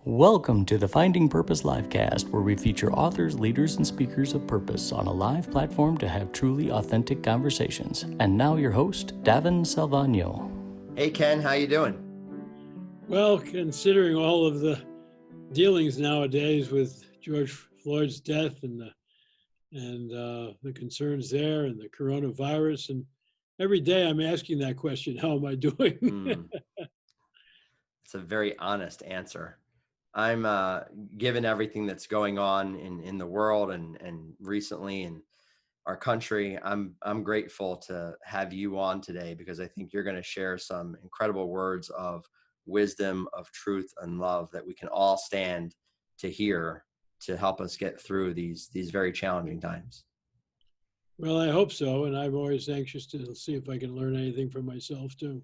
Welcome to the Finding Purpose LiveCast, where we feature authors, leaders, and speakers of purpose on a live platform to have truly authentic conversations. And now your host, Davin Salvagno. Hey, Ken, how you doing? Well, considering all of the dealings nowadays with George Floyd's death and the concerns there and the coronavirus, and every day I'm asking that question, how am I doing? It's a very honest answer. I'm given everything that's going on in the world and recently in our country, I'm grateful to have you on today because I think you're going to share some incredible words of wisdom, of truth and love that we can all stand to hear to help us get through these very challenging times. Well, I hope so. And I'm always anxious to see if I can learn anything from myself too.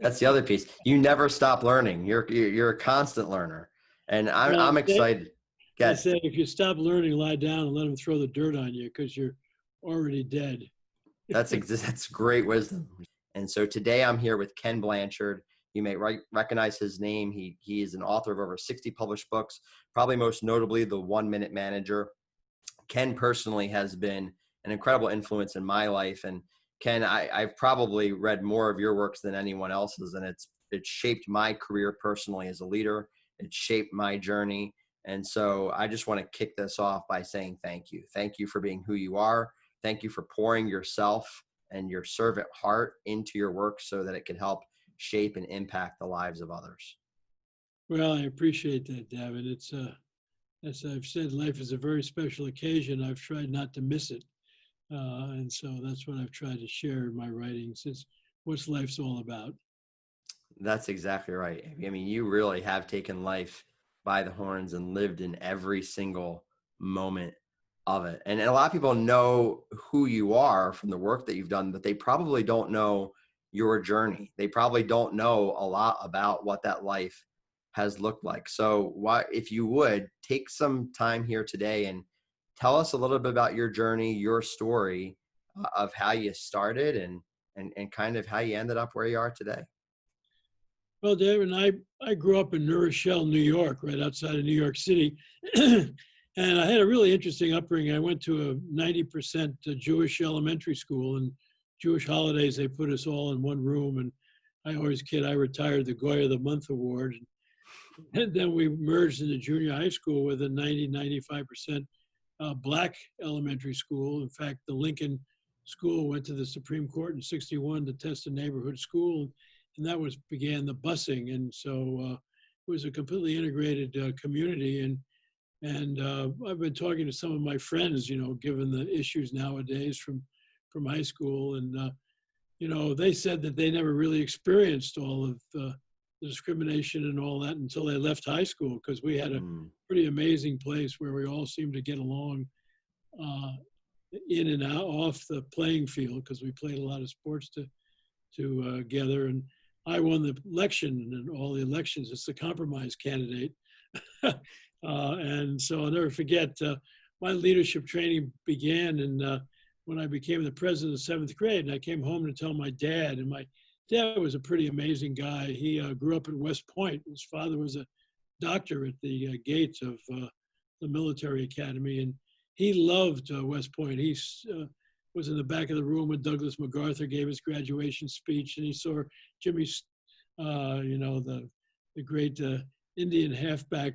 That's the other piece. You never stop learning. You're a constant learner, and I'm excited. I say, if you stop learning, lie down and let them throw the dirt on you because you're already dead. That's great wisdom. And so today I'm here with Ken Blanchard. You may recognize his name. He is an author of over 60 published books, probably most notably The 1 Minute Manager. Ken personally has been an incredible influence in my life. And Ken, I've probably read more of your works than anyone else's, and it's shaped my career personally as a leader. It shaped my journey. And so I just want to kick this off by saying thank you. Thank you for being who you are. Thank you for pouring yourself and your servant heart into your work so that it can help shape and impact the lives of others. Well, I appreciate that, Davin. It's as I've said, life is a very special occasion. I've tried not to miss it. And so that's what I've tried to share in my writings, is what life's all about. That's exactly right. I mean, you really have taken life by the horns and lived in every single moment of it. And a lot of people know who you are from the work that you've done, but they probably don't know your journey. They probably don't know a lot about what that life has looked like. So if you would take some time here today and tell us a little bit about your journey, your story of how you started and kind of how you ended up where you are today. Well, David, I grew up in New Rochelle, New York, right outside of New York City. And I had a really interesting upbringing. I went to a 90% Jewish elementary school, and Jewish holidays, they put us all in one room. And I always kid, I retired the Goy of the Month award. And then we merged into junior high school with a 95% black elementary school. In fact, the Lincoln School went to the Supreme Court in '61 to test a neighborhood school. And that began the busing. And so it was a completely integrated community. And I've been talking to some of my friends, given the issues nowadays from high school. And, they said that they never really experienced all of the discrimination and all that until they left high school, because we had a pretty amazing place where we all seemed to get along in and out off the playing field, because we played a lot of sports together. And I won the election, and all the elections, it's the compromise candidate. And so I'll never forget, my leadership training began when I became the president of seventh grade, and I came home to tell my dad, and my dad was a pretty amazing guy. He grew up in West Point. His father was a doctor at the gates of the military academy, and he loved West Point. He was in the back of the room when Douglas MacArthur gave his graduation speech, and he saw Jimmy, the great Indian halfback,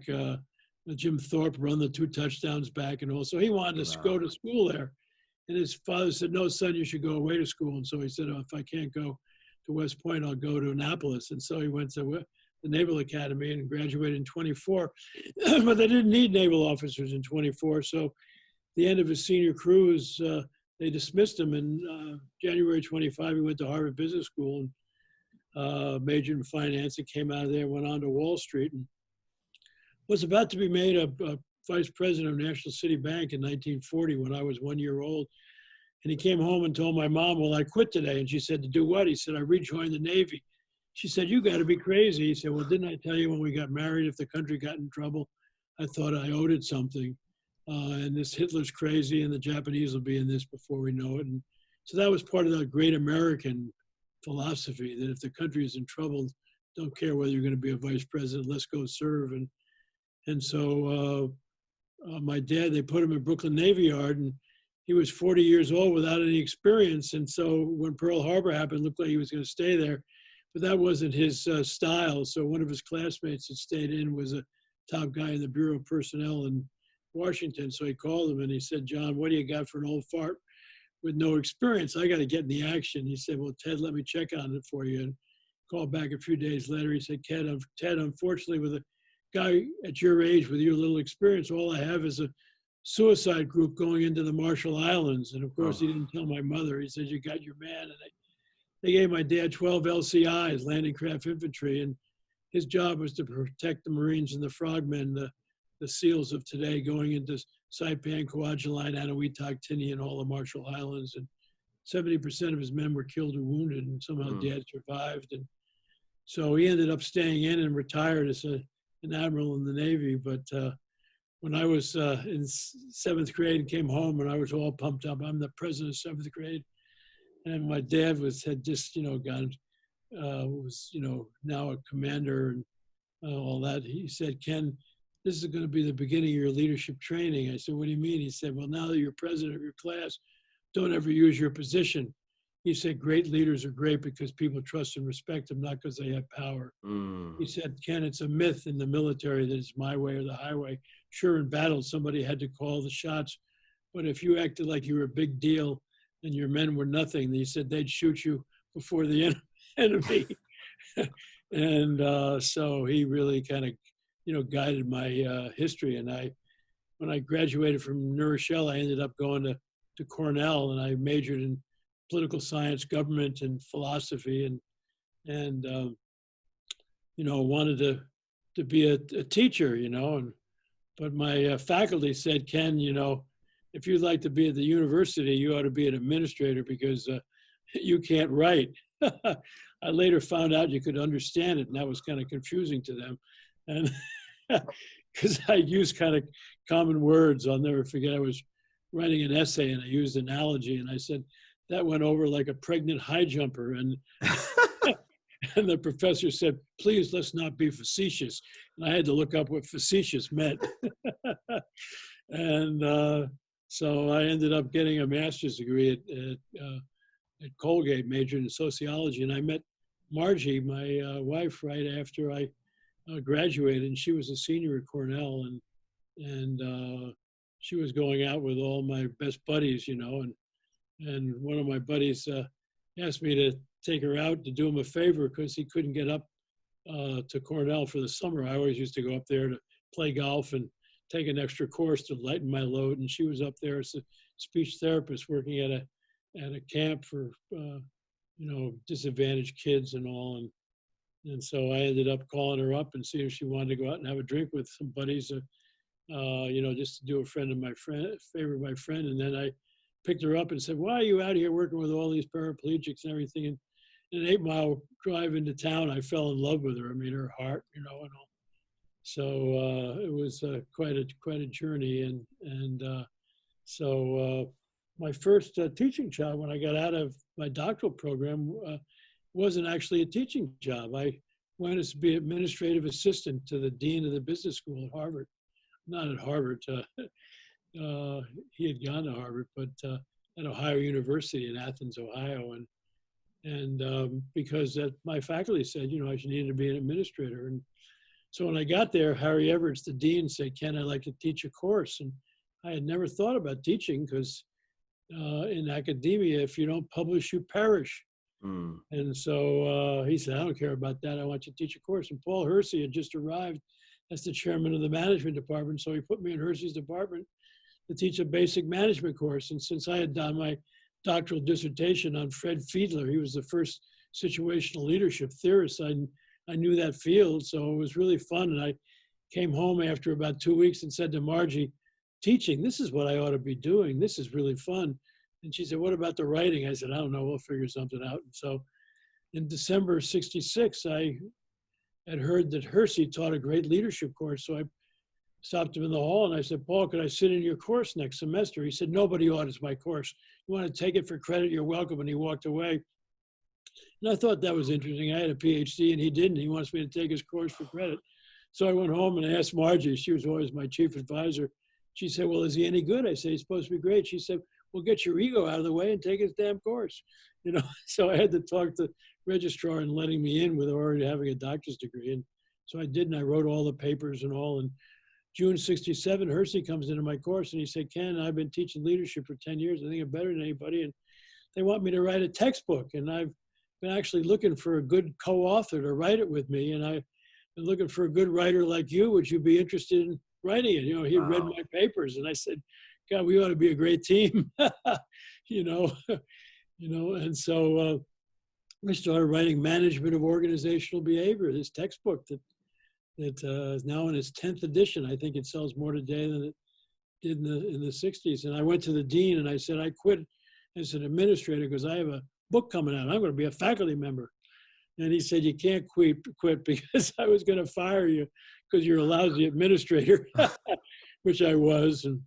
Jim Thorpe, run the 2 touchdowns back, and also he wanted to go to school there. And his father said, "No, son, you should go away to school." And so he said, "If I can't go to West Point, I'll go to Annapolis." And so he went to the Naval Academy and graduated in 24. But they didn't need naval officers in 24. So at the end of his senior cruise, they dismissed him. In January 25, he went to Harvard Business School and majored in finance, and came out of there and went on to Wall Street, and was about to be made a vice president of National City Bank in 1940 when I was 1 year old. And he came home and told my mom, "Well, I quit today." And she said, "To do what?" He said, "I rejoined the Navy." She said, "You got to be crazy." He said, "Well, didn't I tell you when we got married, if the country got in trouble, I thought I owed it something. And this Hitler's crazy, and the Japanese will be in this before we know it." And so that was part of the great American philosophy, that if the country is in trouble, don't care whether you're going to be a vice president, let's go serve. And And so my dad, they put him in Brooklyn Navy Yard, and he was 40 years old without any experience. And so when Pearl Harbor happened, it looked like he was going to stay there, but that wasn't his style. So one of his classmates that stayed in was a top guy in the Bureau of Personnel in Washington. So he called him and he said, "John, what do you got for an old fart with no experience? I got to get in the action." He said, "Well, Ted, let me check on it for you." And called back a few days later. He said, Ted, unfortunately, with a guy at your age with your little experience, all I have is a suicide group going into the Marshall Islands." And of course, he didn't tell my mother. He said, "You got your man." And they gave my dad 12 LCIs, landing craft infantry, and his job was to protect the Marines and the frogmen, the SEALs of today, going into Saipan, Kwajalein, Eniwetok, Tinian, all the Marshall Islands. And 70% of his men were killed or wounded, and somehow Dad survived. And so he ended up staying in and retired as an admiral in the Navy. But when I was in 7th grade and came home, and I was all pumped up, I'm the president of 7th grade, and my dad had just gone, was now a commander and all that. He said, "Ken, this is going to be the beginning of your leadership training." I said, "What do you mean?" He said, "Well, now that you're president of your class, don't ever use your position." He said, "Great leaders are great because people trust and respect them, not because they have power." He said, "Ken, it's a myth in the military that it's my way or the highway. Sure, in battle, somebody had to call the shots, but if you acted like you were a big deal and your men were nothing," he said, "they'd shoot you before the enemy." And so he really kind of, guided my history. And when I graduated from New Rochelle, I ended up going to Cornell, and I majored in political science, government, and philosophy, and wanted to be a teacher, but my faculty said, "Ken, if you'd like to be at the university, you ought to be an administrator because you can't write." I later found out you could understand it, and that was kind of confusing to them. And because I used kind of common words, I'll never forget, I was writing an essay and I used analogy, and I said, "That went over like a pregnant high jumper." And and the professor said, "Please, let's not be facetious." And I had to look up what facetious meant. And so I ended up getting a master's degree at Colgate, majored in sociology. And I met Margie, my wife, right after I graduated, and she was a senior at Cornell, and she was going out with all my best buddies, and one of my buddies asked me to take her out to do him a favor because he couldn't get up to Cornell for the summer. I always used to go up there to play golf and take an extra course to lighten my load, and she was up there as a speech therapist working at a camp for disadvantaged kids and all. And so I ended up calling her up and seeing if she wanted to go out and have a drink with some buddies, just to do a favor of my friend. And then I picked her up and said, "Why are you out here working with all these paraplegics and everything?" And in an 8-mile drive into town, I fell in love with her. I mean, her heart, and all. So it was quite a journey. So my first teaching job when I got out of my doctoral program wasn't actually a teaching job. I went as to be administrative assistant to the dean of the business school at Harvard. Not at Harvard. He had gone to Harvard, but at Ohio University in Athens, Ohio. And because my faculty said, I should need to be an administrator. And so when I got there, Harry Everett's, the dean, said, "Ken, I'd like to teach a course." And I had never thought about teaching because in academia, if you don't publish, you perish. And so he said, "I don't care about that. I want you to teach a course." And Paul Hersey had just arrived as the chairman of the management department. So he put me in Hersey's department to teach a basic management course. And since I had done my doctoral dissertation on Fred Fiedler, he was the first situational leadership theorist, I knew that field. So it was really fun. And I came home after about 2 weeks and said to Margie, "Teaching, this is what I ought to be doing. This is really fun." And she said, "What about the writing?" I said, "I don't know, we'll figure something out." And so in December of '66, I had heard that Hersey taught a great leadership course. So I stopped him in the hall and I said, "Paul, could I sit in your course next semester?" He said, "Nobody audits my course. You want to take it for credit, you're welcome." And he walked away. And I thought that was interesting. I had a PhD and he didn't. He wants me to take his course for credit. So I went home and I asked Margie. She was always my chief advisor. She said, well, is he any good? I said, he's supposed to be great. She said, well, get your ego out of the way and take his damn course. So I had to talk to the registrar and letting me in with already having a doctor's degree. And so I did, and I wrote all the papers and all. And June 67, Hersey comes into my course and he said, Ken, I've been teaching leadership for 10 years. I think I'm better than anybody. And they want me to write a textbook. And I've been actually looking for a good co-author to write it with me. And I've been looking for a good writer like you. Would you be interested in writing it? He Wow. read my papers. And I said, God, we ought to be a great team. And so we started writing Management of Organizational Behavior, this textbook that is now in its 10th edition. I think it sells more today than it did in the 60s. And I went to the dean and I said, I quit as an administrator because I have a book coming out. I'm going to be a faculty member. And he said, you can't quit because I was going to fire you because you're a lousy administrator, which I was. And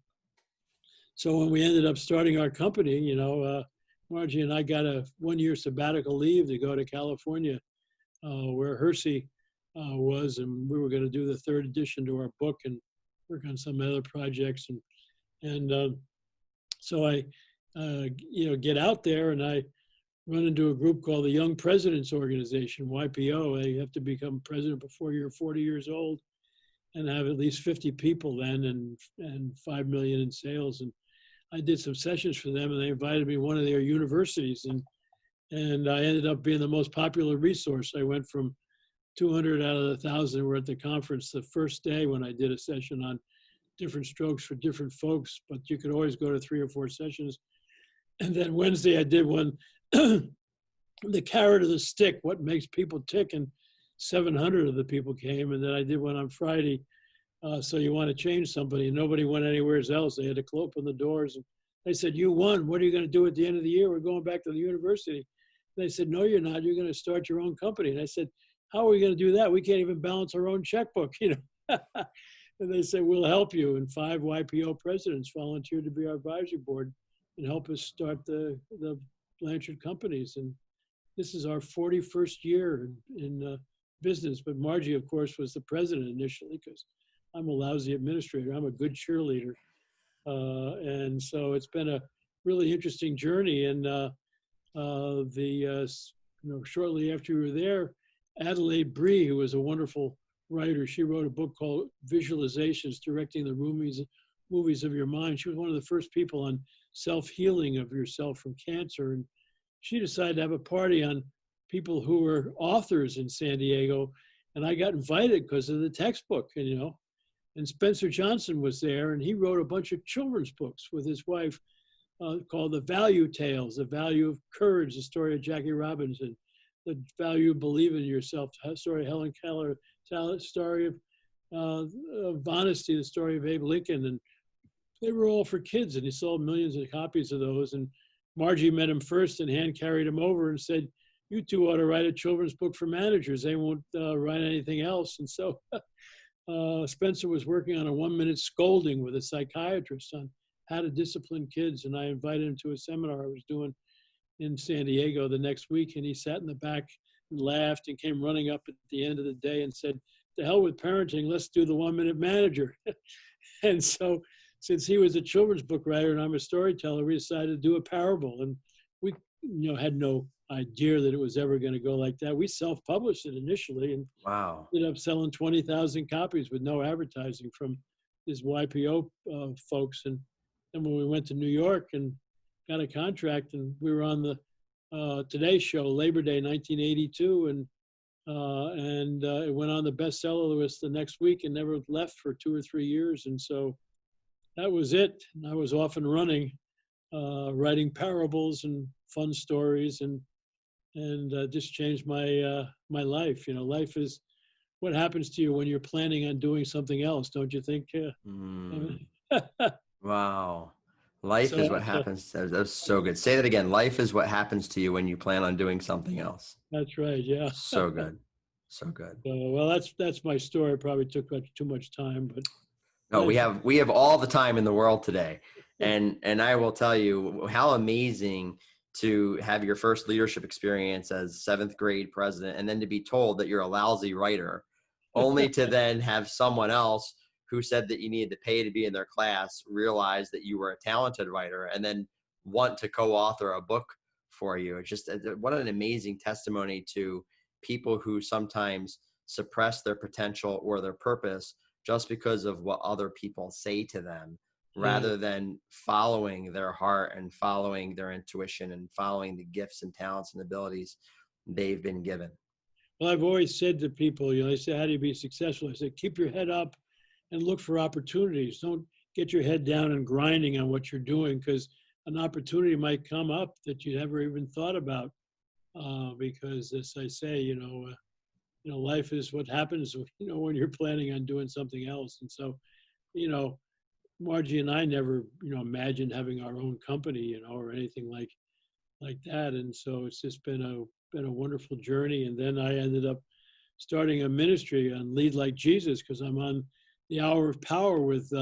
so when we ended up starting our company, Margie and I got a 1-year sabbatical leave to go to California where Hersey was, and we were going to do the 3rd edition to our book and work on some other projects. So I, get out there and I run into a group called the Young Presidents Organization, YPO. They have to become president before you're 40 years old and have at least 50 people then and 5 million in sales. And I did some sessions for them and they invited me to one of their universities and I ended up being the most popular resource. I went from 200 out of the 1,000 who were at the conference the first day when I did a session on different strokes for different folks, but you could always go to 3 or 4 sessions. And then Wednesday I did one, the carrot or the stick, what makes people tick, and 700 of the people came. And then I did one on Friday, so you want to change somebody, and nobody went anywhere else. They had to open the doors. And they said, you won, what are you going to do at the end of the year? We're going back to the university. They said, no, you're not, you're going to start your own company. And I said, how are we going to do that? We can't even balance our own checkbook, And they said, we'll help you. And 5 YPO presidents volunteered to be our advisory board and help us start the Blanchard companies. And this is our 41st year in business. But Margie, of course, was the president initially because I'm a lousy administrator. I'm a good cheerleader. And so it's been a really interesting journey. And shortly after we were there, Adelaide Bree, who was a wonderful writer, she wrote a book called Visualizations, Directing the Movies of Your Mind. She was one of the first people on self-healing of yourself from cancer. And she decided to have a party on people who were authors in San Diego. And I got invited because of the textbook, and Spencer Johnson was there, and he wrote a bunch of children's books with his wife called The Value Tales, The Value of Courage, the story of Jackie Robinson, The Value of Believing in Yourself, the story of Helen Keller, the story of Honesty, the story of Abe Lincoln. And they were all for kids, and he sold millions of copies of those. And Margie met him first and hand carried him over and said, you two ought to write a children's book for managers. They won't write anything else. And so Spencer was working on a 1-minute scolding with a psychiatrist on how to discipline kids. And I invited him to a seminar I was doing in San Diego the next week. And he sat in the back and laughed and came running up at the end of the day and said, to hell with parenting, let's do the 1-minute manager. And so since he was a children's book writer and I'm a storyteller, we decided to do a parable. And we had no idea that it was ever going to go like that. We self-published it initially and Wow. ended up selling 20,000 copies with no advertising from these YPO folks. And then when we went to New York and got a contract, and we were on the Today Show, Labor Day 1982, and it went on the bestseller list the next week and never left for 2 or 3 years. And so that was it. And I was off and running, writing parables and fun stories, and just changed my life. Life is what happens to you when you're planning on doing something else, don't you think? Wow. Life is what happens. That was so good. Say that again. Life is what happens to you when you plan on doing something else. That's right. Yeah. So good. So good. Well, that's my story. Probably took too much time, but no, we have all the time in the world today. And I will tell you how amazing to have your first leadership experience as 7th grade president, and then to be told that you're a lousy writer only to then have someone else who said that you needed to pay to be in their class realize that you were a talented writer and then want to co-author a book for you. It's just what an amazing testimony to people who sometimes suppress their potential or their purpose just because of what other people say to them, rather than following their heart and following their intuition and following the gifts and talents and abilities they've been given. Well, I've always said to people, they say, how do you be successful? I said, keep your head up and look for opportunities. Don't get your head down and grinding on what you're doing, because an opportunity might come up that you never even thought about. Because as I say, life is what happens, when you're planning on doing something else. And so, Margie and I never, imagined having our own company, or anything like that. And so it's just been a wonderful journey. And then I ended up starting a ministry on Lead Like Jesus, because I'm on the Hour of Power with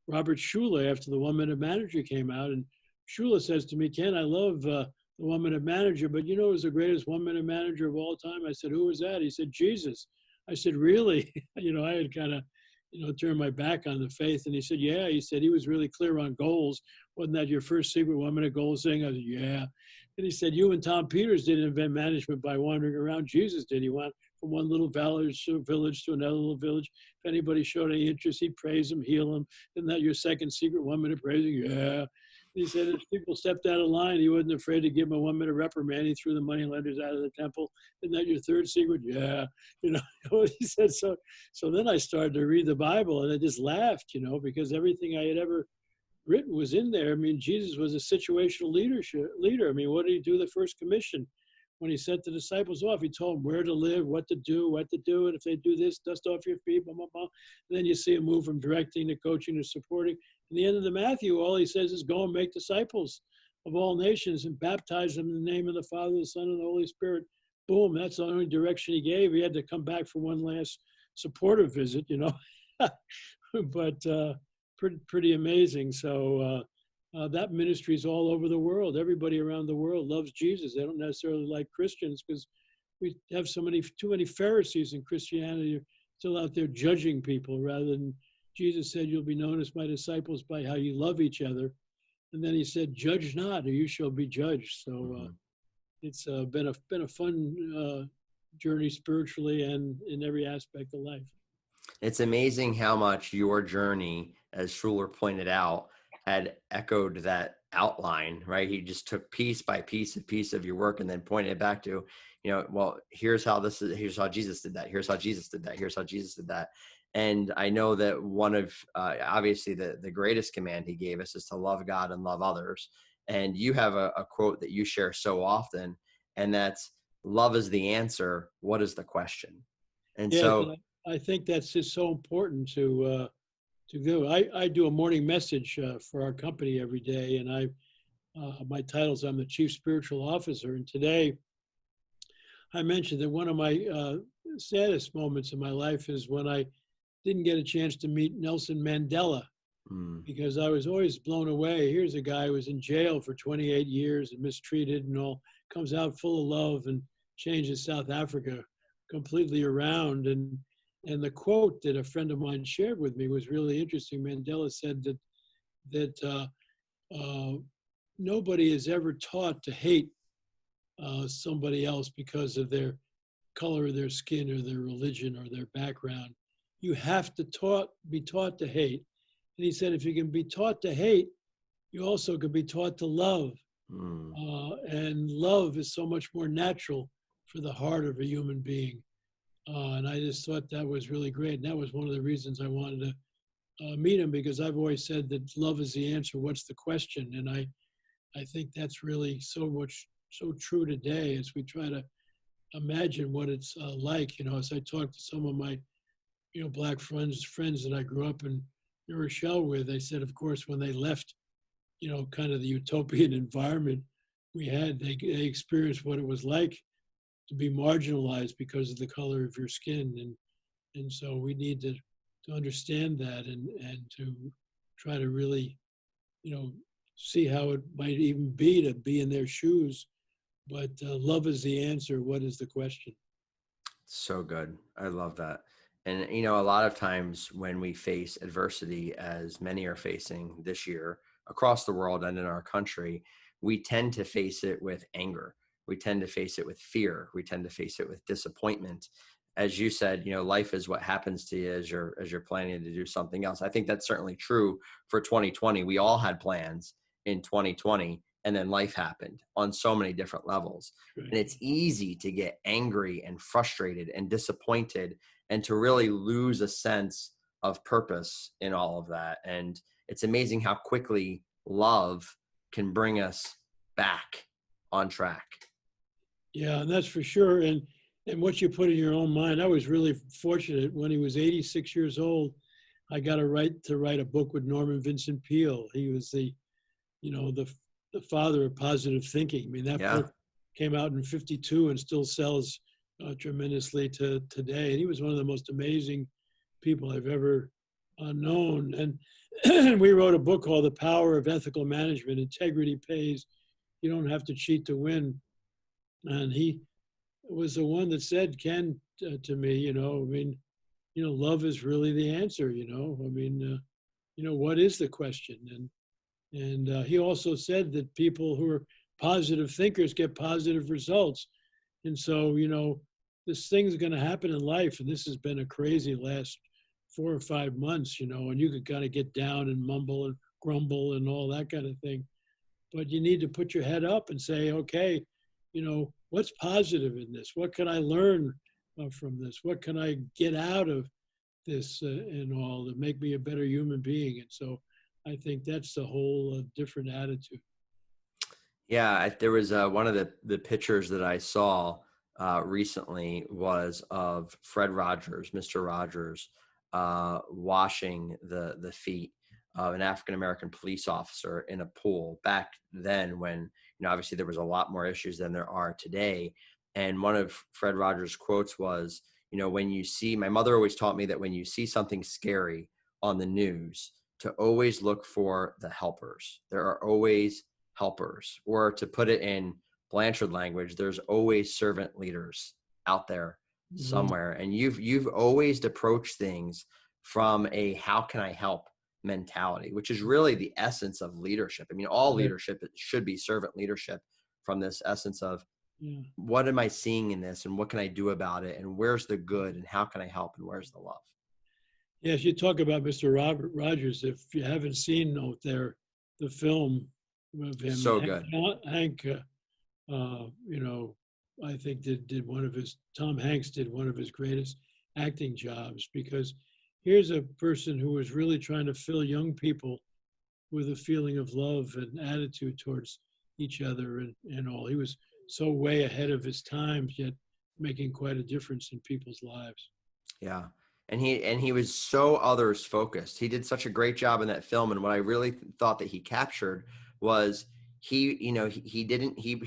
Robert Shula after the 1 Minute Manager came out. And Shula says to me, Ken, I love the 1 Minute Manager, but who's the greatest 1 Minute Manager of all time? I said, who was that? He said, Jesus. I said, really? I had kind of, turned my back on the faith. And he said, yeah. He said, he was really clear on goals. Wasn't that your first secret 1 minute goal thing? I said, yeah. And he said, you and Tom Peters didn't invent management by wandering around. Jesus did. He went from one little village to another little village. If anybody showed any interest, he'd praise them, heal them. Isn't that your second secret 1 minute praising? Yeah. He said, if people stepped out of line, he wasn't afraid to give them a 1 minute reprimand. He threw the moneylenders out of the temple. Isn't that your third secret? Yeah. He said, so then I started to read the Bible, and I just laughed, because everything I had ever written was in there. I mean, Jesus was a situational leader. I mean, what did he do the first commission? When he sent the disciples off, he told them where to live, what to do, and if they do this, dust off your feet, blah, blah, blah. And then you see him move from directing to coaching to supporting. In the end of the Matthew, all he says is go and make disciples of all nations and baptize them in the name of the Father, the Son, and the Holy Spirit. Boom, that's the only direction he gave. He had to come back for one last supportive visit, but pretty amazing. So that ministry is all over the world. Everybody around the world loves Jesus. They don't necessarily like Christians, because we have too many Pharisees in Christianity still out there judging people, rather than Jesus said, you'll be known as my disciples by how you love each other. And then he said, judge not, or you shall be judged. So it's been a fun journey spiritually and in every aspect of life. It's amazing how much your journey, as Schuler pointed out, had echoed that outline, right? He just took piece by piece, a piece of your work and then pointed it back to, well, here's how Jesus did that. Here's how Jesus did that. Here's how Jesus did that. And I know that one of, obviously the greatest command he gave us is to love God and love others. And you have a quote that you share so often, and that's, love is the answer. What is the question? And so I think that's just so important to do. I do a morning message for our company every day, and my title is I'm the Chief Spiritual Officer. And today I mentioned that one of my saddest moments in my life is when I didn't get a chance to meet Nelson Mandela, because I was always blown away. Here's a guy who was in jail for 28 years and mistreated and all, comes out full of love and changes South Africa completely around. And the quote that a friend of mine shared with me was really interesting. Mandela said that nobody is ever taught to hate somebody else because of their color of their skin or their religion or their background. You have to be taught to hate. And he said, if you can be taught to hate, you also can be taught to love. And love is so much more natural for the heart of a human being. And I just thought that was really great. And that was one of the reasons I wanted to meet him, because I've always said that love is the answer. What's the question? And I think that's really so true today as we try to imagine what it's like. As I talk to some of my Black friends that I grew up in New Rochelle with, they said, of course, when they left, kind of the utopian environment we had, they experienced what it was like to be marginalized because of the color of your skin. And so we need to understand that and to try to really, see how it might even be to be in their shoes. But love is the answer. What is the question? So good. I love that. And, a lot of times when we face adversity, as many are facing this year across the world and in our country, we tend to face it with anger. We tend to face it with fear. We tend to face it with disappointment. As you said, life is what happens to you as you're planning to do something else. I think that's certainly true for 2020. We all had plans in 2020, and then life happened on so many different levels. Right. And it's easy to get angry and frustrated and disappointed, and to really lose a sense of purpose in all of that. And it's amazing how quickly love can bring us back on track. Yeah, and that's for sure. And what you put in your own mind, I was really fortunate. When he was 86 years old, I got a right to write a book with Norman Vincent Peale. He was the father of positive thinking. I mean, that book came out in 52 and still sells tremendously to today. And he was one of the most amazing people I've ever known. And we wrote a book called The Power of Ethical Management. Integrity pays. You don't have to cheat to win. And he was the one that said, Ken, to me, love is really the answer, what is the question? And he also said that people who are positive thinkers get positive results. And so, this thing's going to happen in life. And this has been a crazy last 4 or 5 months, and you could kind of get down and mumble and grumble and all that kind of thing. But you need to put your head up and say, okay, what's positive in this? What can I learn from this? What can I get out of this and all to make me a better human being? And so I think that's the whole different attitude. Yeah, there was one of the pictures that I saw recently was of Fred Rogers, Mr. Rogers, washing the feet of an African-American police officer in a pool back then when, obviously there was a lot more issues than there are today. And one of Fred Rogers' quotes was, when you see, my mother always taught me that when you see something scary on the news, to always look for the helpers. There are always helpers. Or to put it in Blanchard language, there's always servant leaders out there somewhere. And you've always approached things from a how can I help mentality, which is really the essence of leadership. I mean, all leadership should be servant leadership, from this essence of what am I seeing in this and what can I do about it, and where's the good and how can I help and where's the love. Yes, you talk about Mr. Robert Rogers. If you haven't seen the film of him, so good. Hank, I think Tom Hanks did one of his greatest acting jobs, because here's a person who was really trying to fill young people with a feeling of love and attitude towards each other and all. He was so way ahead of his times, yet making quite a difference in people's lives. Yeah. And he was so others focused. He did such a great job in that film. And what I really thought that he captured was he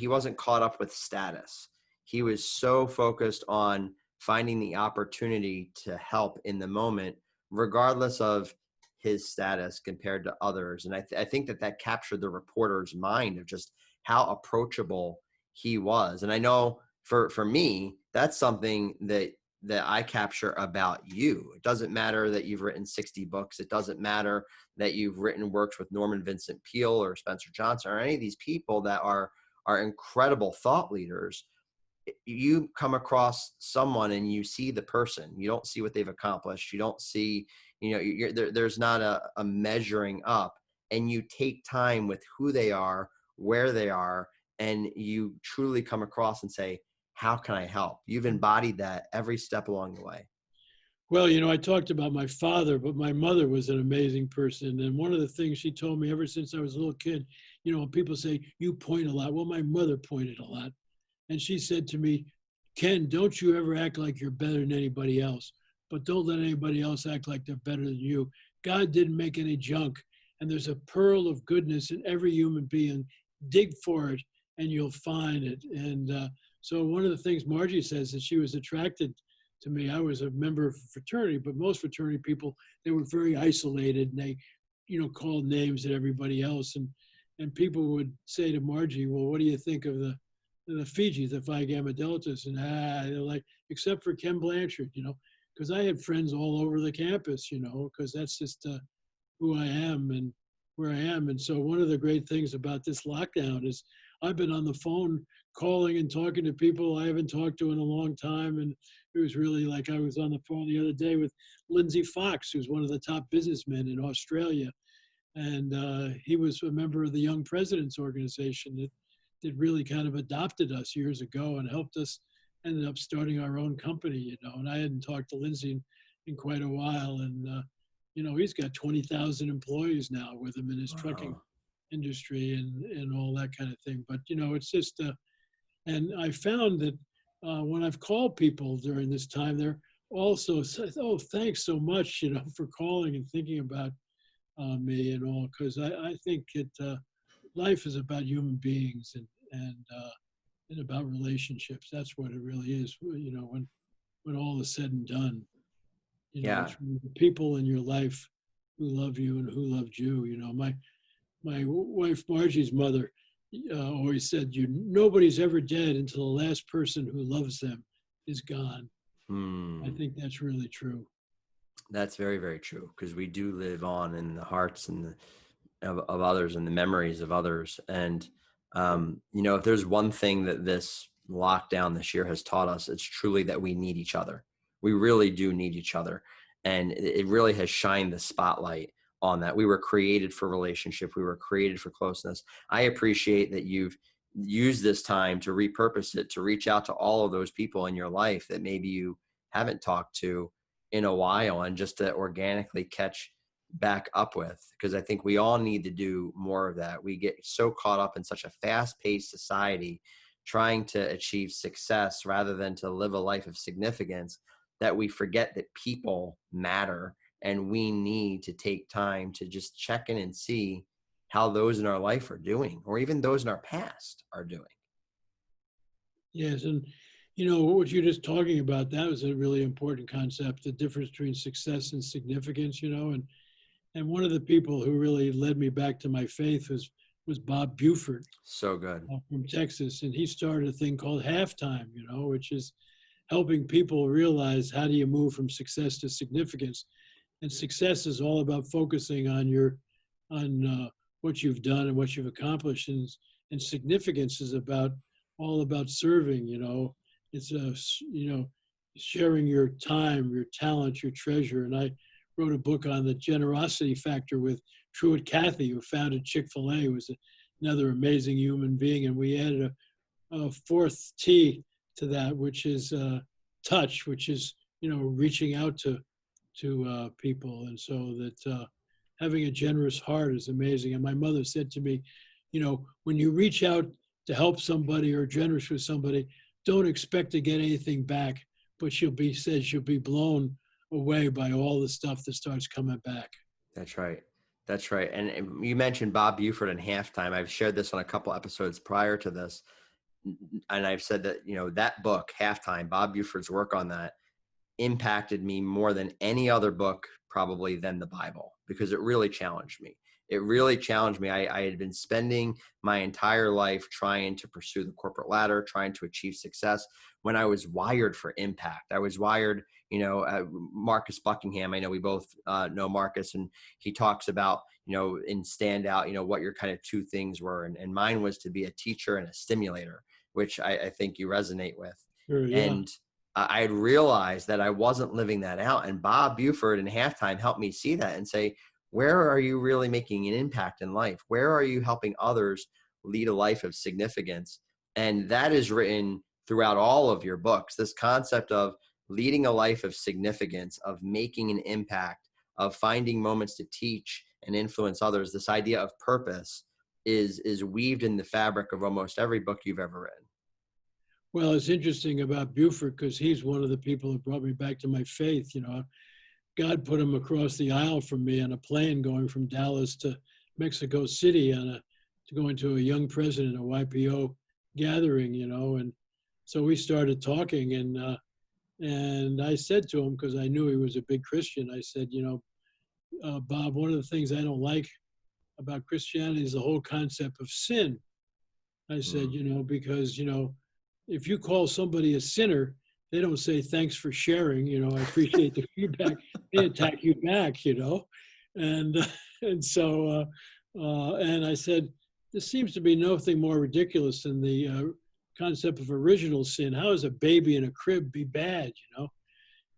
wasn't caught up with status. He was so focused on finding the opportunity to help in the moment, regardless of his status compared to others. And I think that captured the reporter's mind of just how approachable he was. And I know for me, that's something that I capture about you. It doesn't matter that you've written 60 books. It doesn't matter that you've written works with Norman Vincent Peale or Spencer Johnson or any of these people that are incredible thought leaders. You come across someone and you see the person. You don't see what they've accomplished. You don't see, there's not a measuring up, and you take time with who they are, where they are, and you truly come across and say, how can I help? You've embodied that every step along the way. Well, I talked about my father, but my mother was an amazing person. And one of the things she told me ever since I was a little kid, when people say, you point a lot. Well, my mother pointed a lot. And she said to me, Ken, don't you ever act like you're better than anybody else, but don't let anybody else act like they're better than you. God didn't make any junk, and there's a pearl of goodness in every human being. Dig for it, and you'll find it. And so one of the things Margie says is she was attracted to me. I was a member of a fraternity, but most fraternity people, they were very isolated, and they, called names at everybody else. And people would say to Margie, well, what do you think of the Fiji, the Phi Gamma Deltas? And they're like, except for Ken Blanchard, because I had friends all over the campus, because that's just who I am and where I am. And so one of the great things about this lockdown is I've been on the phone calling and talking to people I haven't talked to in a long time. And it was really like I was on the phone the other day with Lindsay Fox, who's one of the top businessmen in Australia. And he was a member of the Young Presidents Organization that really kind of adopted us years ago and helped us, ended up starting our own company, and I hadn't talked to Lindsay in quite a while. And, he's got 20,000 employees now with him in his trucking industry and all that kind of thing. But, it's just, and I found that when I've called people during this time, they're also said, oh, thanks so much, for calling and thinking about me and all, because I think life is about human beings and about relationships. That's what it really is. When all is said and done, it's really the people in your life who love you and who loved you. My wife Margie's mother always said, nobody's ever dead until the last person who loves them is gone. I think that's really true. That's very, very true, because we do live on in the hearts and of others and the memories of others. And, if there's one thing that this lockdown this year has taught us, it's truly that we need each other. We really do need each other. And it really has shined the spotlight on that. We were created for relationship. We were created for closeness. I appreciate that you've used this time to repurpose it, to reach out to all of those people in your life that maybe you haven't talked to in a while, and just to organically catch back up with, because I think we all need to do more of that. We get so caught up in such a fast-paced society trying to achieve success rather than to live a life of significance, that we forget that people matter, and we need to take time to just check in and see how those in our life are doing, or even those in our past are doing. Yes, and what you're just talking about, that was a really important concept, the difference between success and significance, and one of the people who really led me back to my faith was Bob Buford. So good. From Texas, and he started a thing called Halftime, which is helping people realize how do you move from success to significance. And success is all about focusing on what you've done and what you've accomplished, and significance is all about serving. It's sharing your time, your talent, your treasure. And I wrote a book on the generosity factor with Truett Cathy, who founded Chick-fil-A, who was another amazing human being. And we added a fourth T to that, which is touch, which is, reaching out to people. And so that having a generous heart is amazing. And my mother said to me, when you reach out to help somebody or generous with somebody, don't expect to get anything back, but she'll be blown away by all the stuff that starts coming back. That's right. That's right. And you mentioned Bob Buford and Halftime. I've shared this on a couple episodes prior to this. And I've said that, that book, Halftime, Bob Buford's work on that impacted me more than any other book, probably than the Bible, because it really challenged me. It really challenged me. I had been spending my entire life trying to pursue the corporate ladder, trying to achieve success, when I was wired for impact. I was wired, Marcus Buckingham, I know we both know Marcus, and he talks about, in Standout, what your kind of two things were. And mine was to be a teacher and a stimulator, which I think you resonate with. Sure, yeah. And I had realized that I wasn't living that out. And Bob Buford and Halftime helped me see that and say, where are you really making an impact in life? Where are you helping others lead a life of significance? And that is written throughout all of your books, this concept of leading a life of significance, of making an impact, of finding moments to teach and influence others. This idea of purpose is weaved in the fabric of almost every book you've ever written. Well, it's interesting about Buford, because he's one of the people who brought me back to my faith. God put him across the aisle from me on a plane going from Dallas to Mexico City to go into a young president, a YPO gathering, and so we started talking, and I said to him, because I knew he was a big Christian, I said, Bob, one of the things I don't like about Christianity is the whole concept of sin. I said, because, if you call somebody a sinner, they don't say thanks for sharing. I appreciate the feedback. They attack you back. And and so and I said, there seems to be nothing more ridiculous than the concept of original sin. How is a baby in a crib be bad?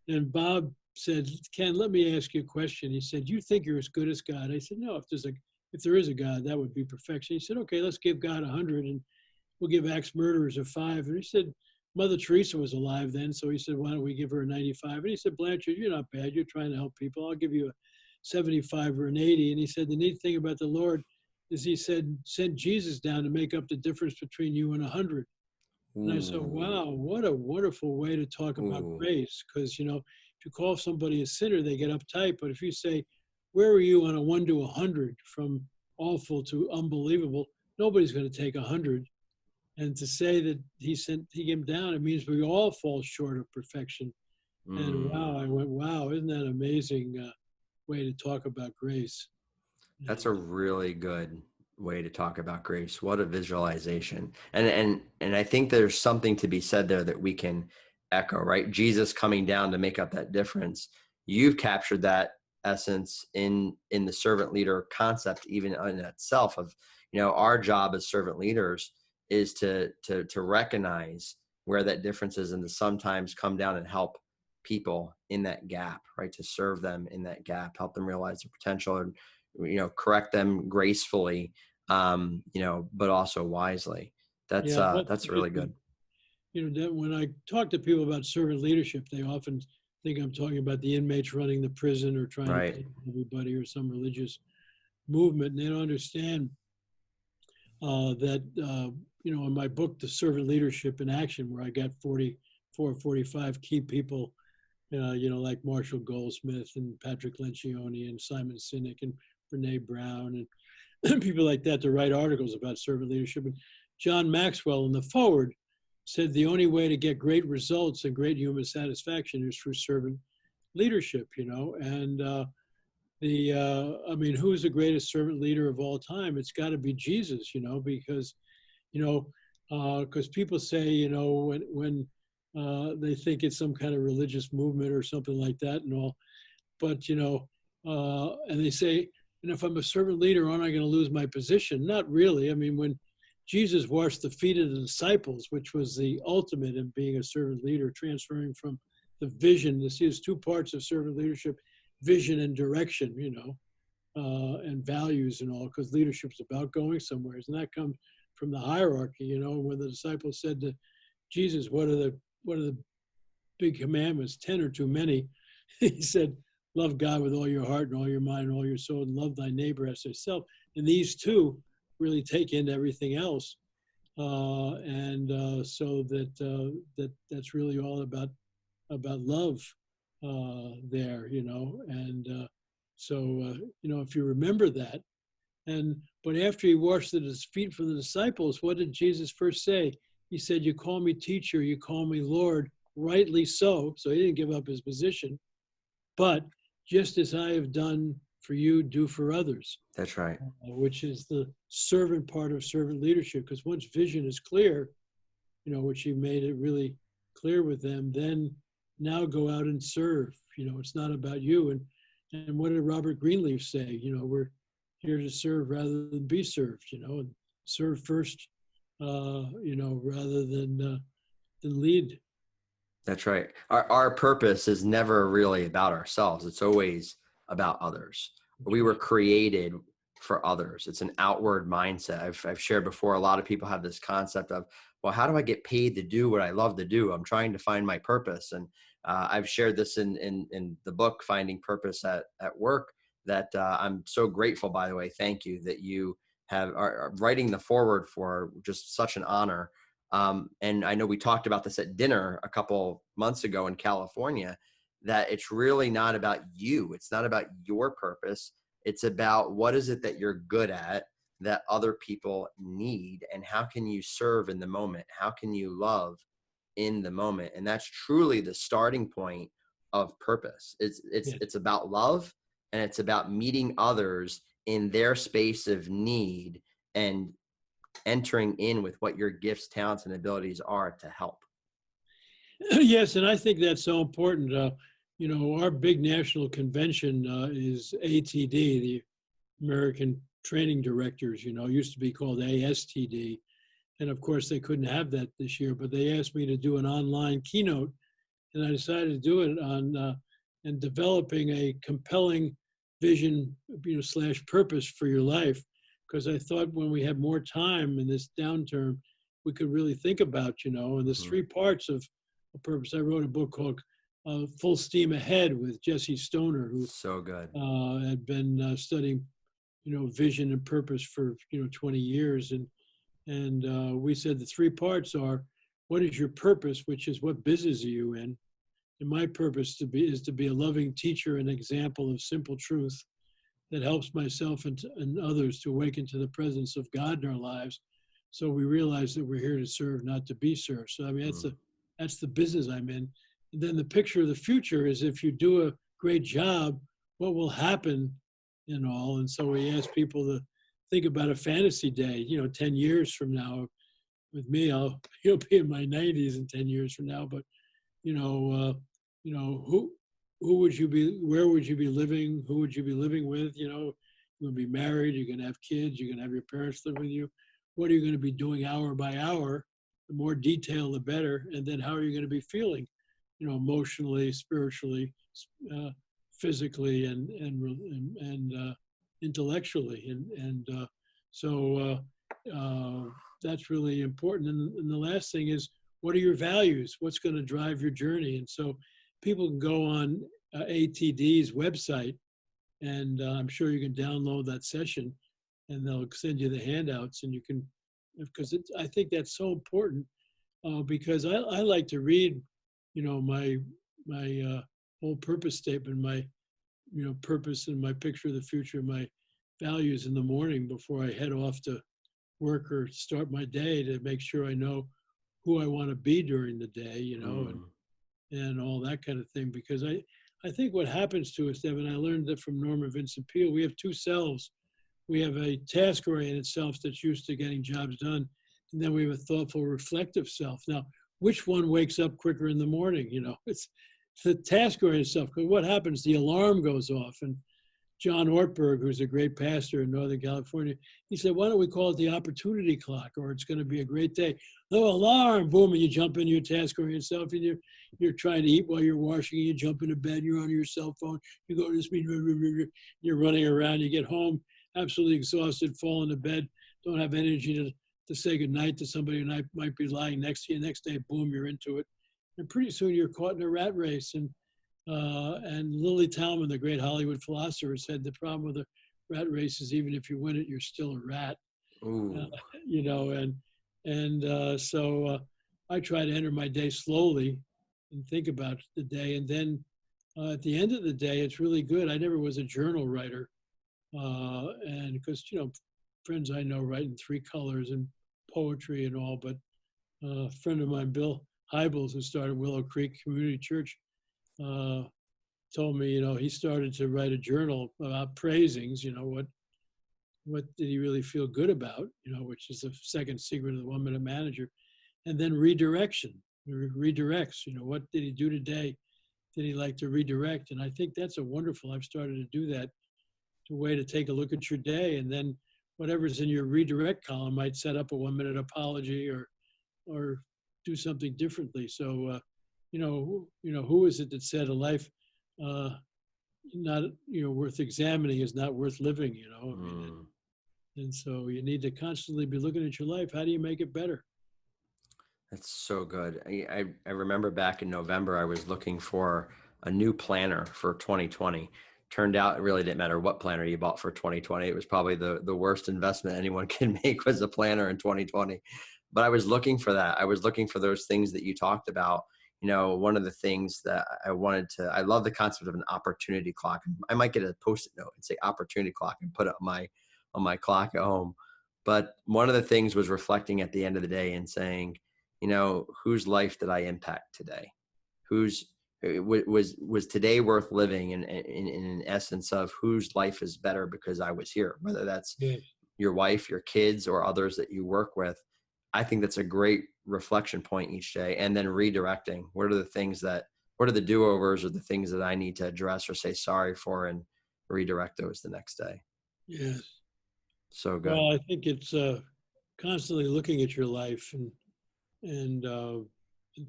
And Bob said, Ken, let me ask you a question. He said, you think you're as good as God? I said, no, if there is a God, that would be perfection. He said, okay, let's give God 100 and we'll give axe murderers a 5. And he said, Mother Teresa was alive then. So he said, why don't we give her a 95? And he said, Blanchard, you're not bad. You're trying to help people. I'll give you a 75 or an 80. And he said, the neat thing about the Lord is he said, send Jesus down to make up the difference between you and 100. And I said, wow, what a wonderful way to talk about grace. Because, if you call somebody a sinner, they get uptight. But if you say, where are you on a 1 to 100 from awful to unbelievable, nobody's going to take 100. And to say that he came down, it means we all fall short of perfection. And wow, I went, wow, isn't that amazing way to talk about grace? That's a really good way to talk about grace. What a visualization. And I think there's something to be said there that we can echo, right? Jesus coming down to make up that difference. You've captured that essence in the servant leader concept, even in itself of, our job as servant leaders is to recognize where that difference is and to sometimes come down and help people in that gap, right? To serve them in that gap, help them realize their potential and, correct them gracefully, but also wisely. That's really good. When I talk to people about servant leadership, they often think I'm talking about the inmates running the prison or trying to take everybody or some religious movement. And they don't understand that, in my book, The Servant Leadership in Action, where I got 45 key people, like Marshall Goldsmith and Patrick Lencioni and Simon Sinek and Brene Brown and people like that to write articles about servant leadership. And John Maxwell in the foreword said the only way to get great results and great human satisfaction is through servant leadership, and who's the greatest servant leader of all time? It's got to be Jesus, because people say, when they think it's some kind of religious movement or something like that and all, but, and they say, and if I'm a servant leader, aren't I going to lose my position? Not really. I mean, when Jesus washed the feet of the disciples, which was the ultimate in being a servant leader, transferring from the vision. There's 2 parts of servant leadership, vision and direction, and values and all, because leadership's about going somewhere. And that comes from the hierarchy, when the disciples said to Jesus, what are the big commandments? 10 or too many? He said, love God with all your heart and all your mind and all your soul, and love thy neighbor as thyself. And these 2 really take into everything else, so that's really all about love there, and if you remember that, but after he washed his feet for the disciples, what did Jesus first say? He said, you call me teacher, you call me Lord, rightly so. So he didn't give up his position, but just as I have done for you, do for others. That's right. Which is the servant part of servant leadership. Because once vision is clear, which he made it really clear with them, then now go out and serve. It's not about you. And what did Robert Greenleaf say? We're here to serve rather than be served, and serve first, rather than lead. That's right. Our purpose is never really about ourselves. It's always about others. We were created for others. It's an outward mindset. I've shared before, a lot of people have this concept of, well, how do I get paid to do what I love to do? I'm trying to find my purpose. And I've shared this in the book, Finding Purpose at Work, that I'm so grateful, by the way. Thank you that you are writing the foreword for, just such an honor. And I know we talked about this at dinner a couple months ago in California, that it's really not about you. It's not about your purpose. It's about what is it that you're good at that other people need, and how can you serve in the moment? How can you love in the moment? And that's truly the starting point of purpose. It's about love, and it's about meeting others in their space of need and entering in with what your gifts, talents, and abilities are to help. Yes, and I think that's so important. Our big national convention is ATD, the American Training Directors, used to be called ASTD. And of course, they couldn't have that this year, but they asked me to do an online keynote, and I decided to do it on and developing a compelling vision, slash purpose for your life. Because I thought when we had more time in this downturn, we could really think about, and there's three parts of a purpose. I wrote a book called Full Steam Ahead with Jesse Stoner, who So good. had been studying, vision and purpose for, 20 years. And we said the three parts are, what is your purpose, which is what business are you in? And my purpose is to be a loving teacher and example of simple truth that helps myself and others to awaken to the presence of God in our lives. So we realize that we're here to serve, not to be served. So I mean, that's the business I'm in. And then the picture of the future is, if you do a great job, what will happen and all. And so we ask people to think about a fantasy day, 10 years from now. With me, I'll be in my 90s in 10 years from now. But, who would you be, where would you be living? Who would you be living with? You're going to be married, you're going to have kids, you're going to have your parents live with you. What are you going to be doing hour by hour? The more detail, the better. And then how are you going to be feeling, emotionally, spiritually, physically, and intellectually. So that's really important. And the last thing is, what are your values? What's going to drive your journey? And so people can go on ATD's website, and I'm sure you can download that session, and they'll send you the handouts, and you can, because I think that's so important, because I like to read, my whole purpose statement, my, purpose and my picture of the future, my values in the morning before I head off to work or start my day, to make sure I know who I want to be during the day, and all that kind of thing. Because I think what happens to us, Devin, I learned that from Norman Vincent Peale, we have two selves. We have a task-oriented self that's used to getting jobs done, and then we have a thoughtful, reflective self. Now, which one wakes up quicker in the morning? It's the task-oriented self. Because what happens? The alarm goes off, and John Ortberg, who's a great pastor in Northern California, he said, why don't we call it the opportunity clock, or it's going to be a great day. No alarm, boom, and you jump into your task-oriented self, and you're trying to eat while you're washing, and you jump into bed, you're on your cell phone, you go to this meeting, you're running around, you get home absolutely exhausted, fall into bed, don't have energy to say goodnight to somebody who might be lying next to you. Next day, boom, you're into it. And pretty soon you're caught in a rat race. And Lily Talman, the great Hollywood philosopher, said the problem with the rat race is, even if you win it, you're still a rat. So I try to enter my day slowly and think about the day. And then at the end of the day, it's really good. I never was a journal writer. And because, friends I know write in 3 colors and poetry and all, but a friend of mine, Bill Hybels, who started Willow Creek Community Church, told me, he started to write a journal about praisings, what did he really feel good about, which is the second secret of the 1-minute manager, and then redirects, what did he do today? Did he like to redirect? And I think that's a wonderful, I've started to do that, a way to take a look at your day, and then whatever's in your redirect column might set up a 1-minute apology or do something differently. So, who is it that said a life not, worth examining is not worth living, and so you need to constantly be looking at your life. How do you make it better? That's so good. I remember back in November, I was looking for a new planner for 2020. Turned out it really didn't matter what planner you bought for 2020. It was probably the worst investment anyone can make, was a planner in 2020. But I was looking for that. I was looking for those things that you talked about. One of the things that I love the concept of an opportunity clock. I might get a Post-it note and say opportunity clock and put it on my clock at home. But one of the things was reflecting at the end of the day and saying, whose life did I impact today? Was today worth living, in an essence of whose life is better because I was here, whether that's your wife, your kids, or others that you work with. I think that's a great reflection point each day, and then redirecting. What are the do-overs or the things that I need to address or say sorry for, and redirect those the next day. Yes. So good. Well, I think it's constantly looking at your life and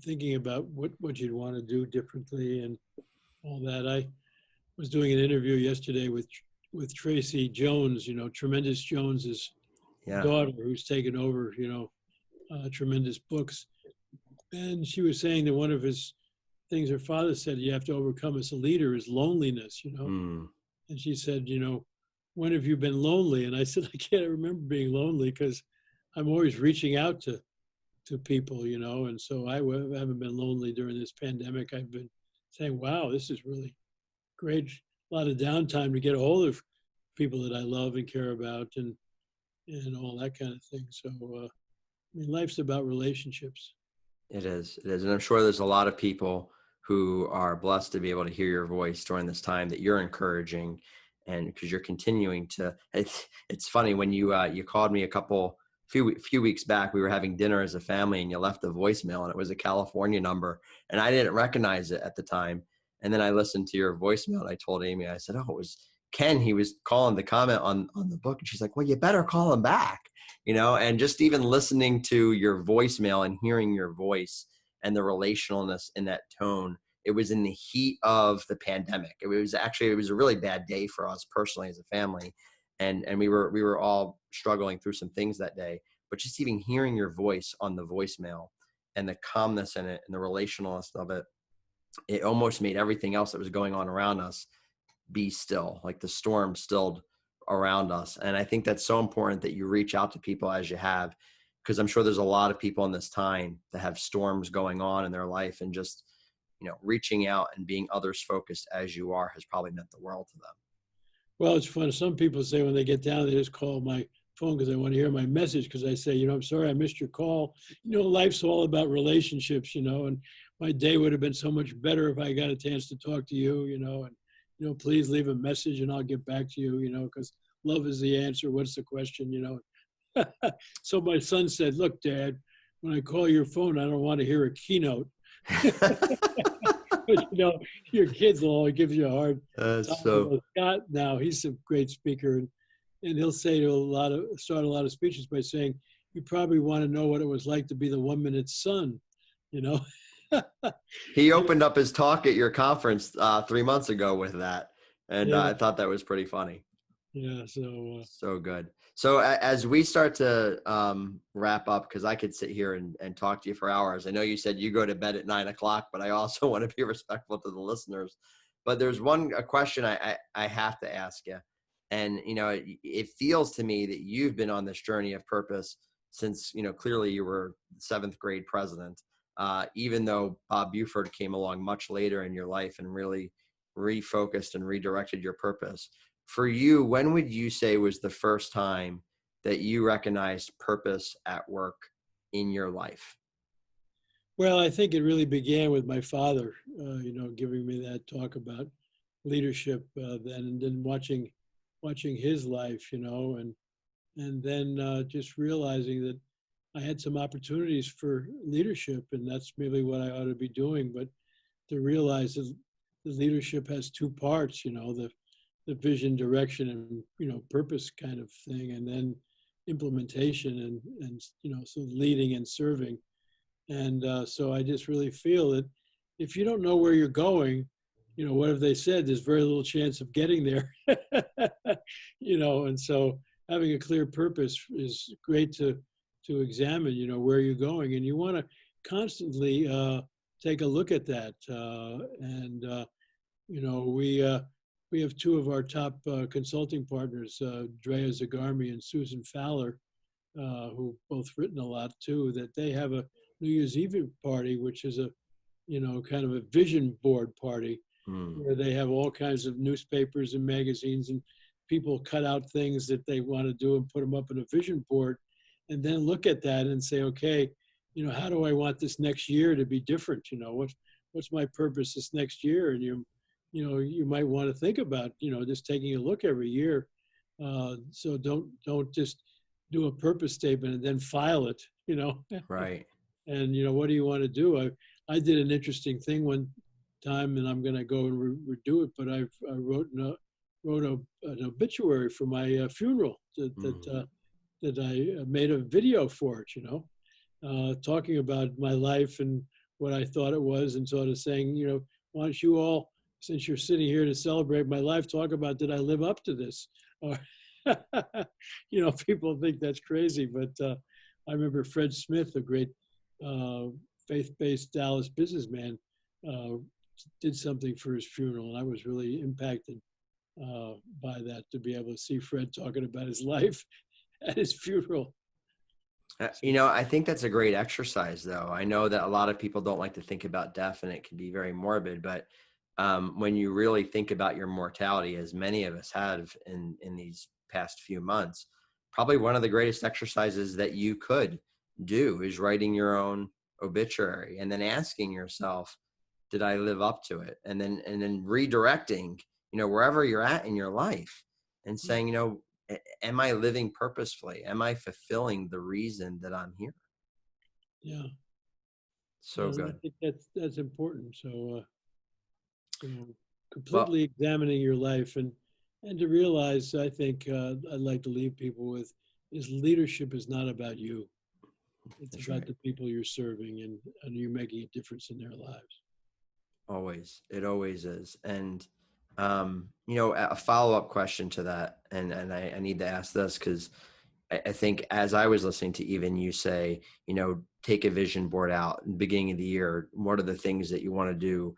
thinking about what you'd want to do differently and all that. I was doing an interview yesterday with Tracy Jones, Tremendous Jones's daughter, who's taken over, Tremendous Books. And she was saying that one of his things her father said you have to overcome as a leader is loneliness, And she said, when have you been lonely? And I said, I can't remember being lonely because I'm always reaching out to people, and so I haven't been lonely during this pandemic. I've been saying, wow, this is really great. A lot of downtime to get a hold of people that I love and care about and all that kind of thing. So, life's about relationships. It is. And I'm sure there's a lot of people who are blessed to be able to hear your voice during this time that you're encouraging, and because you're continuing to, it's funny when you called me few weeks back, we were having dinner as a family and you left a voicemail and it was a California number and I didn't recognize it at the time. And then I listened to your voicemail and I told Amy, I said, oh, it was Ken. He was calling to comment on the book. And she's like, well, you better call him back, and just even listening to your voicemail and hearing your voice and the relationalness in that tone. It was in the heat of the pandemic. It was a really bad day for us personally as a family. And we were all struggling through some things that day, but just even hearing your voice on the voicemail and the calmness in it and the relationalness of it, it almost made everything else that was going on around us be still, like the storm stilled around us. And I think that's so important that you reach out to people as you have, because I'm sure there's a lot of people in this time that have storms going on in their life, and just, reaching out and being others focused as you are has probably meant the world to them. Well, it's fun. Some people say when they get down, they just call my phone because they want to hear my message, because I say, I'm sorry I missed your call. Life's all about relationships, and my day would have been so much better if I got a chance to talk to you, and, please leave a message and I'll get back to you, because love is the answer. What's the question, So my son said, look, Dad, when I call your phone, I don't want to hear a keynote. But, your kids will always give you a hard time. Scott, now he's a great speaker, and he'll say start a lot of speeches by saying, you probably want to know what it was like to be the 1 minute son, He opened up his talk at your conference 3 months ago with that. And I thought that was pretty funny. Yeah. So good. So as we start to wrap up, because I could sit here and talk to you for hours. I know you said you go to bed at 9 o'clock, but I also want to be respectful to the listeners. But there's a question I have to ask you. And, it feels to me that you've been on this journey of purpose since, clearly you were 7th grade president, even though Bob Buford came along much later in your life and really refocused and redirected your purpose. For you, when would you say was the first time that you recognized purpose at work in your life? Well, I think it really began with my father, giving me that talk about leadership, and then watching his life, and then just realizing that I had some opportunities for leadership, and that's maybe what I ought to be doing. But to realize that the leadership has two parts, the vision, direction, and purpose kind of thing, and then implementation and so leading and serving. And so I just really feel that if you don't know where you're going, what have they said? There's very little chance of getting there. And so having a clear purpose is great to examine, where you're going, and you want to constantly take a look at that. We have two of our top consulting partners, Drea Zagarmi and Susan Fowler, who both written a lot too, that they have a New Year's Eve party, which is a, kind of a vision board party, where they have all kinds of newspapers and magazines, and people cut out things that they want to do and put them up in a vision board, and then look at that and say, okay, how do I want this next year to be different? What's my purpose this next year? And you might want to think about, just taking a look every year. So don't just do a purpose statement and then file it, Right. And, what do you want to do? I did an interesting thing one time, and I'm going to go and redo it, but I wrote an obituary for my funeral that I made a video for it, talking about my life and what I thought it was, and sort of saying, why don't you all, since you're sitting here to celebrate my life, talk about, did I live up to this? Or, people think that's crazy, but I remember Fred Smith, a great faith-based Dallas businessman, did something for his funeral, and I was really impacted by that, to be able to see Fred talking about his life at his funeral. I think that's a great exercise, though. I know that a lot of people don't like to think about death, and it can be very morbid, but when you really think about your mortality, as many of us have in these past few months, probably one of the greatest exercises that you could do is writing your own obituary and then asking yourself, did I live up to it? And then redirecting, wherever you're at in your life and saying, am I living purposefully? Am I fulfilling the reason that I'm here? Yeah. So good. I think that's important. So, completely examining your life and to realize, I think I'd like to leave people with, is leadership is not about you. It's That's about right. the people you're serving and you making a difference in their lives. Always. It always is. And, a follow-up question to that, and I need to ask this because I think as I was listening to even you say, take a vision board out in the beginning of the year. What are the things that you want to do?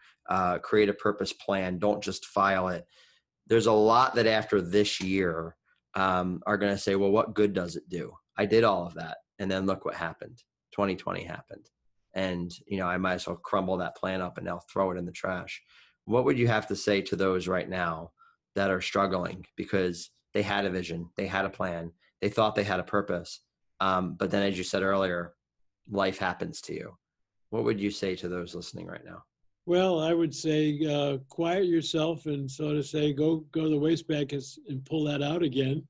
Create a purpose plan. Don't just file it. There's a lot that after this year are going to say, well, what good does it do? I did all of that. And then look what happened. 2020 happened. And, I might as well crumble that plan up and now throw it in the trash. What would you have to say to those right now that are struggling because they had a vision, they had a plan, they thought they had a purpose. But then, as you said earlier, life happens to you. What would you say to those listening right now? Well, I would say quiet yourself and sort of say, go to the wastebag and pull that out again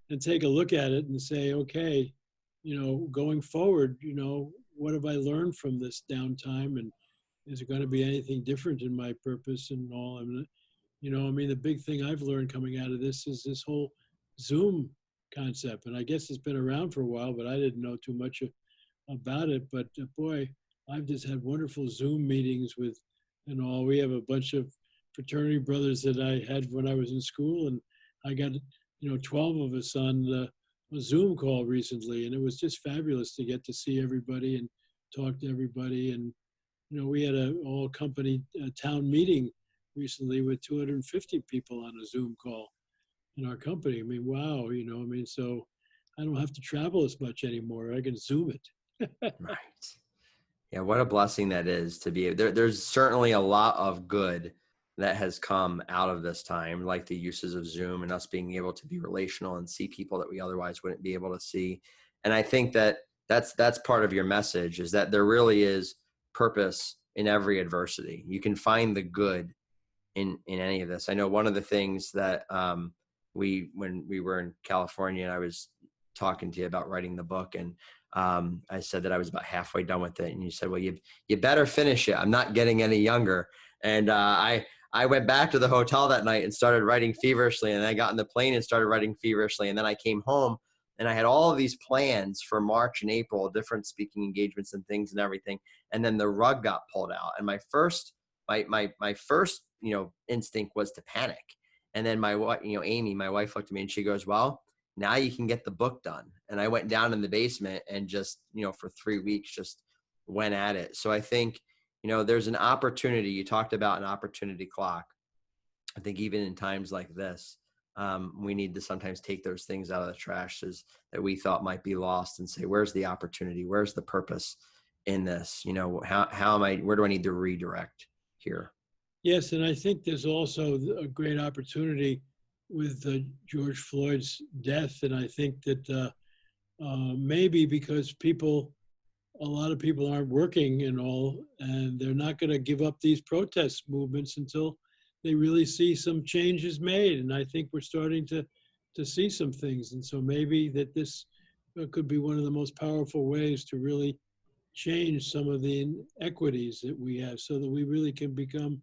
and take a look at it and say, okay, going forward, what have I learned from this downtime? And is it going to be anything different in my purpose and all? The big thing I've learned coming out of this is this whole Zoom concept. And I guess it's been around for a while, but I didn't know too much about it. But boy, I've just had wonderful Zoom meetings with and all. We have a bunch of fraternity brothers that I had when I was in school, and I got 12 of us on a Zoom call recently, and it was just fabulous to get to see everybody and talk to everybody. And we had a all company town meeting recently with 250 people on a Zoom call in our company. I mean, wow, so I don't have to travel as much anymore. I can Zoom it. Right. Yeah, what a blessing that is to be there. There's certainly a lot of good that has come out of this time, like the uses of Zoom and us being able to be relational and see people that we otherwise wouldn't be able to see. And I think that that's part of your message, is that there really is purpose in every adversity. You can find the good in any of this. I know one of the things that when we were in California, and I was talking to you about writing the book, and I said that I was about halfway done with it. And you said, well, you better finish it. I'm not getting any younger. And I went back to the hotel that night and started writing feverishly. And I got on the plane and started writing feverishly. And then I came home and I had all of these plans for March and April, different speaking engagements and things and everything. And then the rug got pulled out. And my first instinct was to panic. And then Amy, my wife, looked at me and she goes, well, now you can get the book done. And I went down in the basement and just, for 3 weeks, just went at it. So I think, there's an opportunity. You talked about an opportunity clock. I think even in times like this, we need to sometimes take those things out of the trash that we thought might be lost and say, where's the opportunity? Where's the wpurpose in this? Where do I need to redirect here? Yes. And I think there's also a great opportunity with George Floyd's death. And I think that maybe because a lot of people aren't working and all, and they're not going to give up these protest movements until they really see some changes made. And I think we're starting to see some things. And so maybe that this could be one of the most powerful ways to really change some of the inequities that we have so that we really can become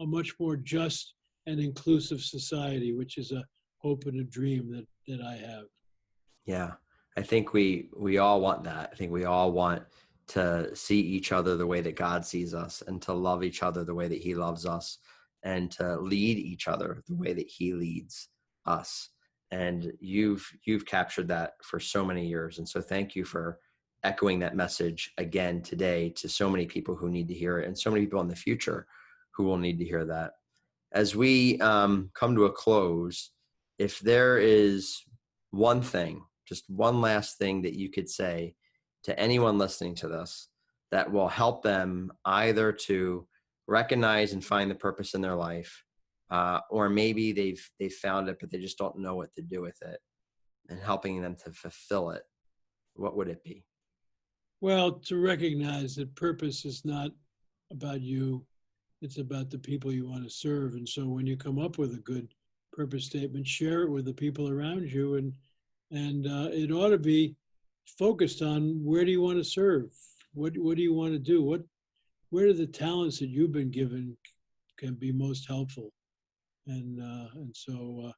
a much more just and inclusive society, which is a hope and a dream that I have. Yeah, I think we all want that. I think we all want to see each other the way that God sees us, and to love each other the way that he loves us, and to lead each other the way that he leads us. And you've captured that for so many years. And so thank you for echoing that message again today to so many people who need to hear it, and so many people in the future who will need to hear that. As we come to a close, if there is one thing, just one last thing that you could say to anyone listening to this that will help them either to recognize and find the purpose in their life, or maybe they've found it, but they just don't know what to do with it, and helping them to fulfill it, what would it be? Well, to recognize that purpose is not about you, it's about the people you want to serve. And so when you come up with a good purpose statement, share it with the people around you, and it ought to be focused on where do you want to serve? What do you want to do? Where are the talents that you've been given can be most helpful? And so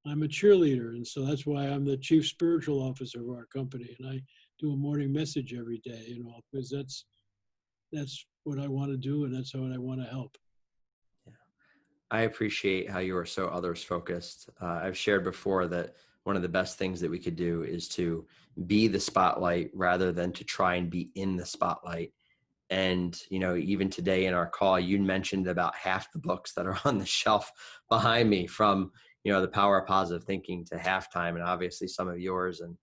I'm a cheerleader, and so that's why I'm the chief spiritual officer of our company, and I do a morning message every day, because that's what I want to do, and that's how I want to help. Yeah. I appreciate how you are so others focused. I've shared before that one of the best things that we could do is to be the spotlight rather than to try and be in the spotlight. And, even today in our call, you mentioned about half the books that are on the shelf behind me, from, The Power of Positive Thinking to Halftime, and obviously some of yours. And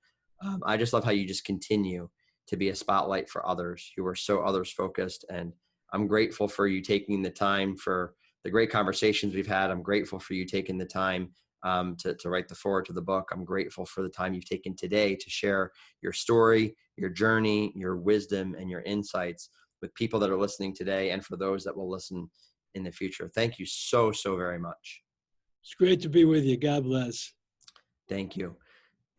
I just love how you just continue to be a spotlight for others. You are so others focused. And I'm grateful for you taking the time for the great conversations we've had. I'm grateful for you taking the time to write the foreword to the book. I'm grateful for the time you've taken today to share your story, your journey, your wisdom, and your insights with people that are listening today, and for those that will listen in the future. Thank you so, so very much. It's great to be with you. God bless. Thank you.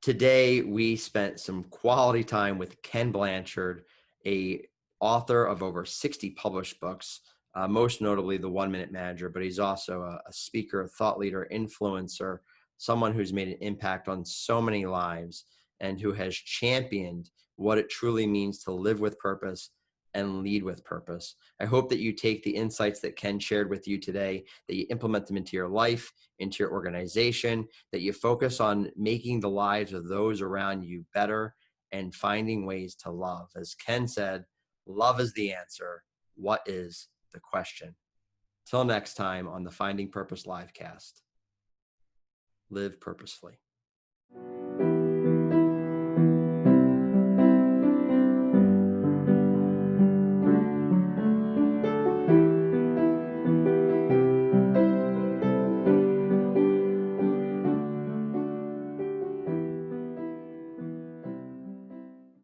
Today, we spent some quality time with Ken Blanchard, a author of over 60 published books, most notably The 1 Minute Manager, but he's also a speaker, thought leader, influencer, someone who's made an impact on so many lives and who has championed what it truly means to live with purpose and lead with purpose. I hope that you take the insights that Ken shared with you today, that you implement them into your life, into your organization, that you focus on making the lives of those around you better and finding ways to love. As Ken said, love is the answer. What is the question? Till next time on the Finding Purpose LiveCast. Live purposefully.